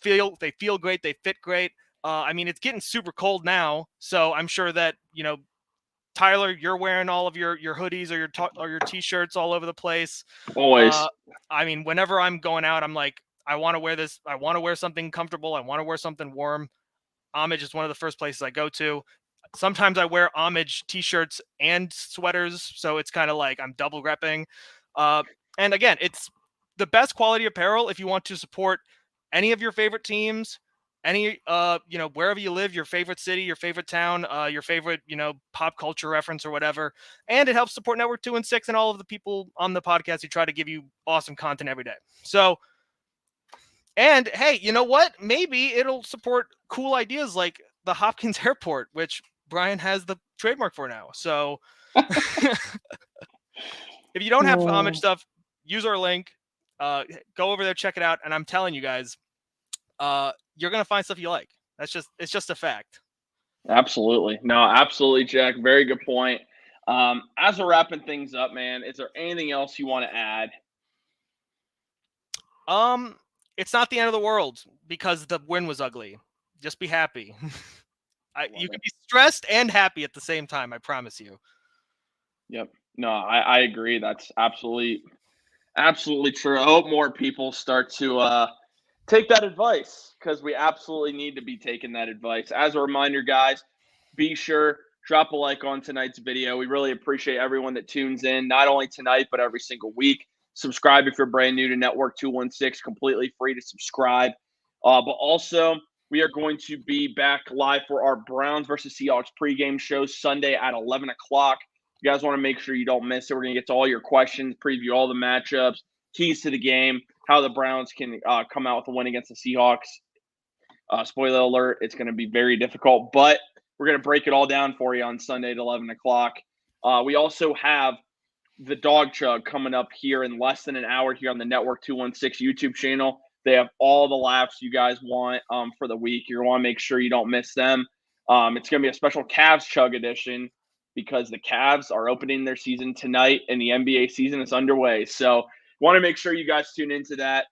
feel great. They fit great. I mean, it's getting super cold now, so I'm sure that Tyler, you're wearing all of your hoodies or your t-shirts all over the place. Always. I mean, whenever I'm going out, I'm like, I want to wear this. I want to wear something comfortable. I want to wear something warm. Homage is one of the first places I go to. Sometimes I wear Homage t-shirts and sweaters, so it's kind of like I'm double repping. And again, it's the best quality apparel if you want to support any of your favorite teams, any wherever you live, your favorite city, your favorite town, your favorite pop culture reference or whatever. And it helps support Network 2 and 6 and all of the people on the podcast who try to give you awesome content every day. So, and hey, you know what? Maybe it'll support cool ideas like the Hopkins Airport, which Brian has the trademark for now. So if you don't have Homage stuff, use our link. Go over there, check it out. And I'm telling you guys, you're going to find stuff you like. It's just a fact. Absolutely. No, absolutely, Jack. Very good point. As we're wrapping things up, man, is there anything else you want to add? It's not the end of the world because the win was ugly. Just be happy. You can be stressed and happy at the same time. I promise you. Yep. No, I agree. That's absolutely true. I hope more people start to take that advice, because we absolutely need to be taking that advice. As a reminder, guys, be sure drop a like on tonight's video. We really appreciate everyone that tunes in, not only tonight, but every single week. Subscribe if you're brand new to Network 216, completely free to subscribe. But also, we are going to be back live for our Browns versus Seahawks pregame show Sunday at 11 o'clock. You guys want to make sure you don't miss it. We're going to get to all your questions, preview all the matchups, keys to the game, how the Browns can come out with a win against the Seahawks. Spoiler alert, it's going to be very difficult, but we're going to break it all down for you on Sunday at 11 o'clock. We also have the Dog Chug coming up here in less than an hour here on the Network 216 YouTube channel. They have all the laps you guys want for the week. You're going to want to make sure you don't miss them. It's going to be a special Cavs Chug edition because the Cavs are opening their season tonight and the NBA season is underway. So want to make sure you guys tune into that.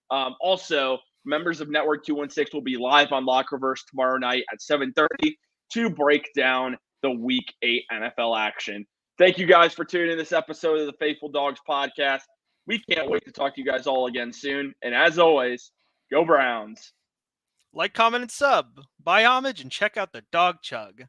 Also, members of Network 216 will be live on Lock Reverse tomorrow night at 7:30 to break down the Week 8 NFL action. Thank you guys for tuning in this episode of the Faithful Dogs podcast. We can't wait to talk to you guys all again soon. And as always, go Browns. Like, comment, and sub. Buy homage and check out the Dog Chug.